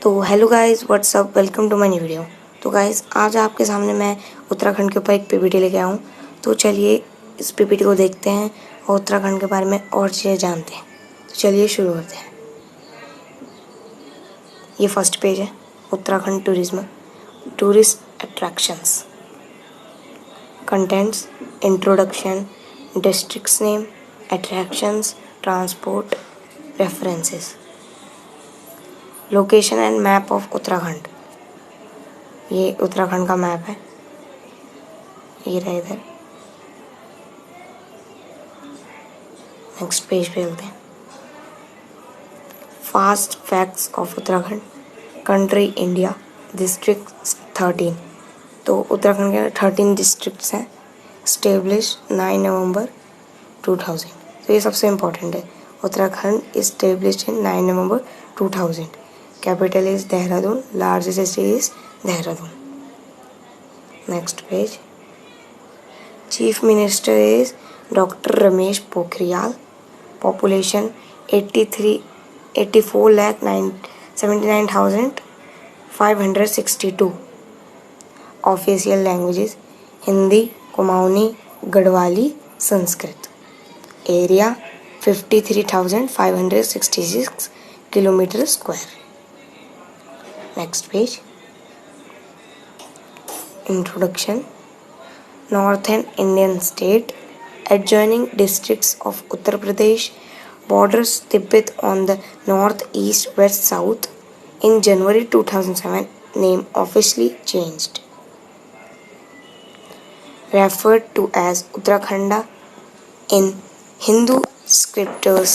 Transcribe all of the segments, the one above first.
तो hello guys, what's up, welcome to my new video. तो guys, आज आपके सामने मैं उत्तराखंड के ऊपर एक पीपीटी लेके आया हूँ। तो चलिए इस पीपीटी को देखते हैं और उत्तराखंड के बारे में और चीज़ें जानते हैं। तो चलिए शुरू करते हैं। ये फर्स्ट पेज है, Uttarakhand tourism, tourist attractions, contents, introduction, districts name, attractions, transport, references, location and map of Uttarakhand. ये उत्तराखंड का मैप है, ये रहा इधर। नेक्स्ट पेज पे चलते हैं। Fast facts of Uttarakhand, country India, district 13। तो उत्तराखंड के 13 डिस्ट्रिक्ट्स हैं, स्टेब्लिश 9 नवंबर 2000। तो ये सबसे इम्पोर्टेंट है। Uttarakhand established in 9 November 2000। Capital is Dehradun, largest city is Dehradun. Next page. Chief minister is doctor Ramesh Pokhriyal. Population 84,79,562। Official languages Hindi, Kumaoni, Garhwali, Sanskrit. Area 53,566 kilometre square. Next page. Introduction. Northern Indian state, adjoining districts of Uttar Pradesh, borders Tibet on the north, east, west, south. In January 2007, name officially changed. Referred to as Uttarakhanda in Hindu scriptures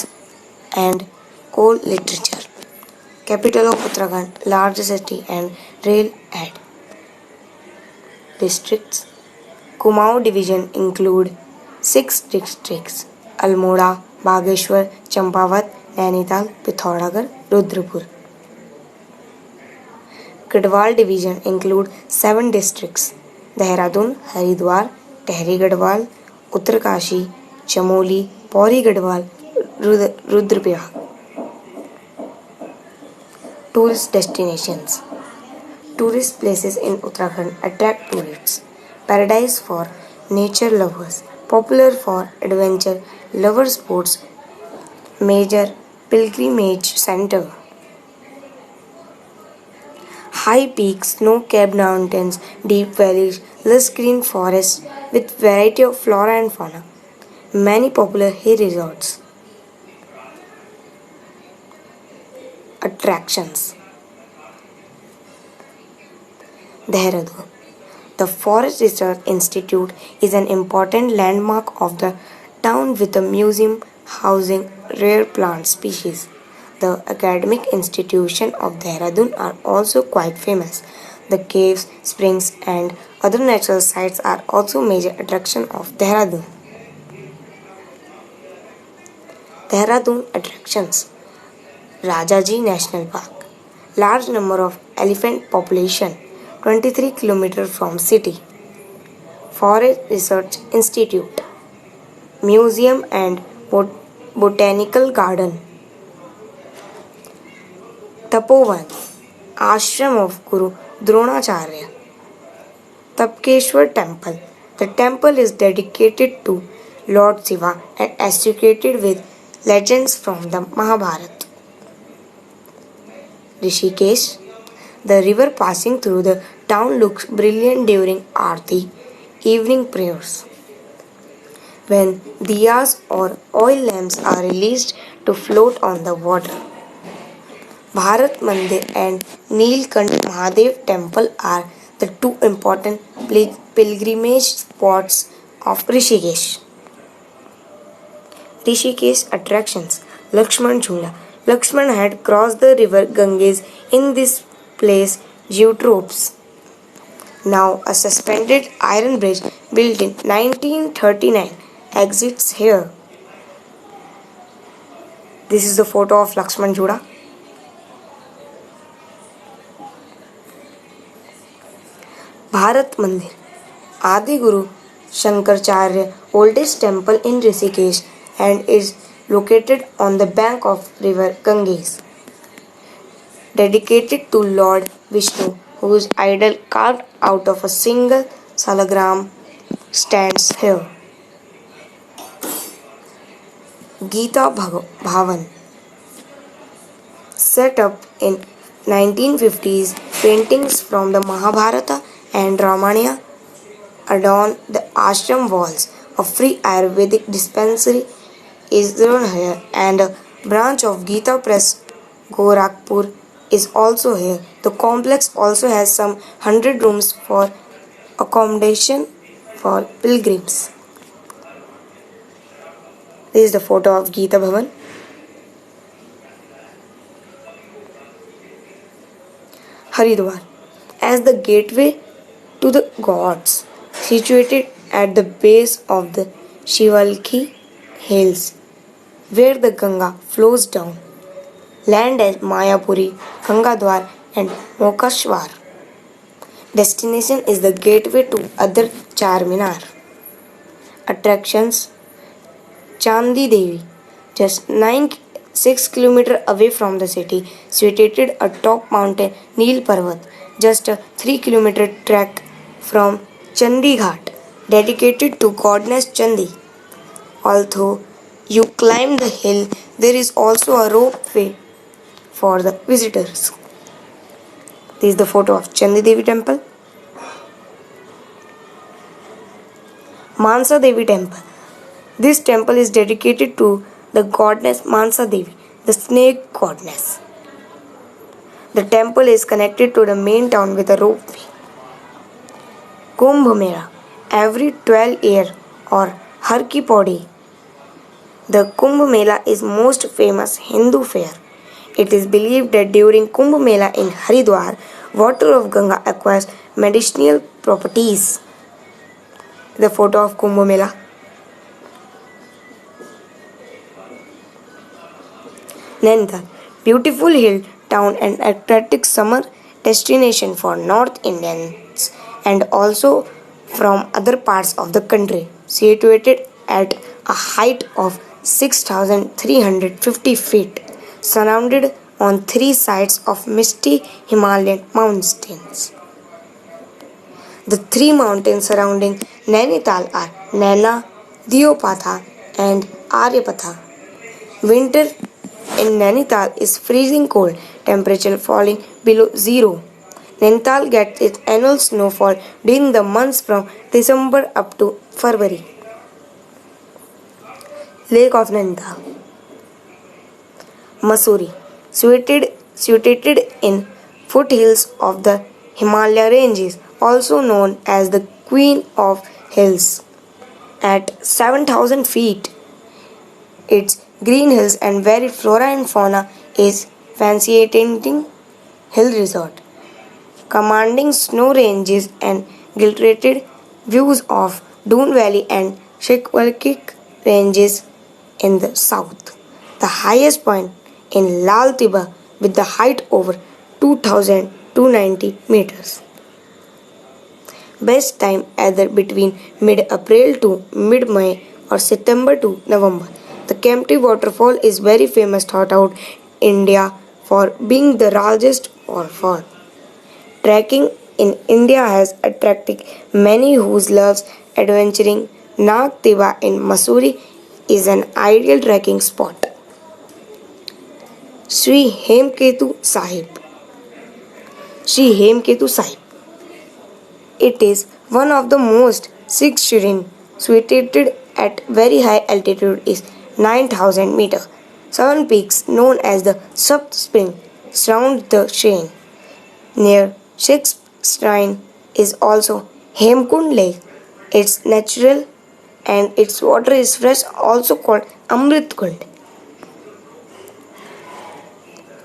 and old literature. Capital of Uttarakhand, largest city and rail head. Districts. Kumaon division include 6 districts: Almora, Bageshwar, Champawat, Nainital, Pithoragarh, Rudrapur. Gadwal division include 7 districts: Dehradun, Haridwar, Tehri Gadwal, Uttarkashi, Chamoli, Pauri Gadwal, Rudraprayag. Tourist destinations. Tourist places in Uttarakhand attract tourists. Paradise for nature lovers, popular for adventure lover sports, major pilgrimage center. High peaks, snow-capped mountains, deep valleys, lush green forests with variety of flora and fauna. Many popular hill resorts. Attractions. Dehradun. The Forest Research Institute is an important landmark of the town with a museum housing rare plant species. The academic institutions of Dehradun are also quite famous. The caves, springs and other natural sites are also major attraction of Dehradun. Dehradun attractions. Rajaji National Park. Large number of elephant population. 23 km from city. Forest Research Institute, Museum and Botanical Garden. Tapovan, Ashram of Guru Dronacharya. Tapkeshwar Temple. The temple is dedicated to Lord Shiva and associated with legends from the Mahabharata. Rishikesh. The river passing through the town looks brilliant during Aarti, evening prayers, when diyas or oil lamps are released to float on the water. Bharat Mandir and Neelkant Mahadev Temple are the two important pilgrimage spots of Rishikesh. Rishikesh attractions. Lakshman Jhula. Lakshman had crossed the river Ganges in this place geotropes. Now a suspended iron bridge built in 1939 exits here. This is the photo of Lakshman Jhula. Bharat Mandir. Adi Guru Shankaracharya oldest temple in Rishikesh and is located on the bank of river Ganges. dedicated to Lord Vishnu, whose idol carved out of a single salagram stands here. Gita Bhavan, set up in 1950s, paintings from the Mahabharata and Ramayana adorn the ashram walls. A free Ayurvedic dispensary is run here, and a branch of Gita Press Gorakhpur is also here. The complex also has some 100 rooms for accommodation for pilgrims. This is the photo of Gita Bhavan. Haridwar, as the gateway to the gods, situated at the base of the Shivalki hills, where the Ganga flows down. Land as Mayapuri, Gangadwar and Mokashwar. Destination is the gateway to other Charminar. Attractions: Chandi Devi, just 6 km away from the city, situated atop mountain Neel Parvat, just a 3 km trek from Chandi Ghat, dedicated to goddess Chandi. Although you climb the hill, there is also a ropeway for the visitors. This is the photo of Chandi Devi temple. Mansa Devi temple. This temple is dedicated to the goddess Mansa Devi, the snake goddess. The temple is connected to the main town with a ropeway. Kumbh Mela. Every 12 year or Har Ki Pauri, the Kumbh Mela is most famous Hindu fair. It is believed that during Kumbh Mela in Haridwar, water of Ganga acquires medicinal properties. The photo of Kumbh Mela. Nainital, beautiful hill town and attractive summer destination for North Indians and also from other parts of the country, situated at a height of 6,350 feet, surrounded on 3 sides of misty Himalayan mountains. The 3 mountains surrounding Nainital are Naina, Diopatha and Aryapatha. Winter in Nainital is freezing cold, temperature falling below zero. Nainital gets its annual snowfall during the months from December up to February. Lake of Nainital. Mussoorie, situated in foothills of the Himalaya ranges, also known as the Queen of Hills. At 7,000 feet, its green hills and varied flora and fauna is fascinating hill resort, commanding snow ranges and gilded views of Doon Valley and Shikwarkik ranges in the south. The highest point in Lal Tiba with the height over 2,290 meters. Best time either between mid-April to mid-May or September to November. The Kempty waterfall is very famous throughout India for being the largest waterfall. Trekking in India has attracted many who loves adventuring. Nag Tiba in Mussoorie is an ideal trekking spot. Sri Hemketu Sahib. Sri Hemketu Sahib. It is one of the most Sikh shrines situated at very high altitude is 9,000 meters. 7 peaks known as the Sapt Spring surround the shrine. Near Sikh's shrine is also Hemkund Lake. It's natural and its water is fresh, also called Amrit Kund.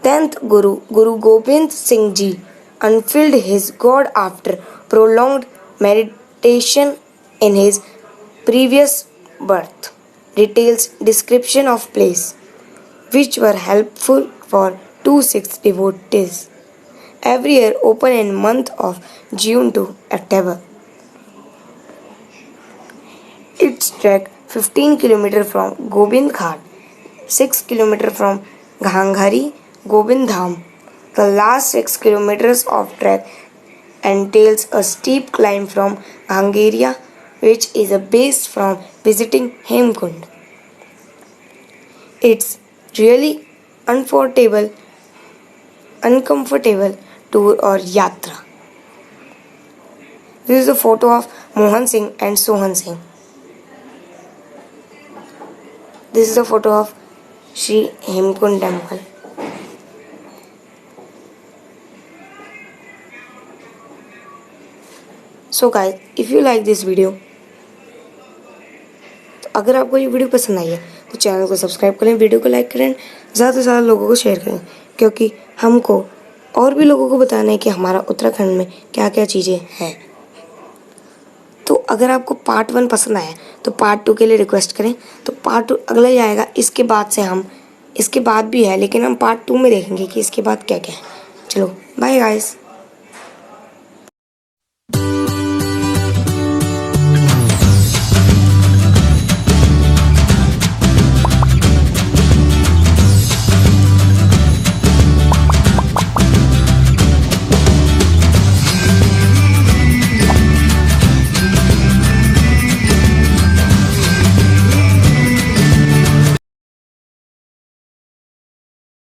10th Guru, Guru Gobind Singh Ji, unfurled his God after prolonged meditation in his previous birth. Details description of place, which were helpful for 2 Sikh devotees. Every year open in month of June to October. It's trek 15 km from Gobind Ghat, 6 km from Ghanghari Gobind Dham, The last 6 kilometers of trek entails a steep climb from Angheria, which is a base from visiting Hemkund. It's really uncomfortable tour or yatra. This is a photo of Mohan Singh and Sohan Singh. This is a photo of Sri Hemkund temple. So guys, if you like this video, तो अगर आपको ये video पसंद आई है तो channel को subscribe करें, video को लाइक करें, ज़्यादा से ज़्यादा लोगों को शेयर करें, क्योंकि हमको और भी लोगों को बताना है कि हमारा उत्तराखंड में क्या क्या चीज़ें हैं। तो अगर आपको पार्ट 1 पसंद आया तो पार्ट 2 के लिए रिक्वेस्ट करें, तो पार्ट 2 अगला ही आएगा। इसके बाद भी है, लेकिन हम पार्ट 2 में देखेंगे कि इसके बाद क्या क्या है। चलो बाय गाइस।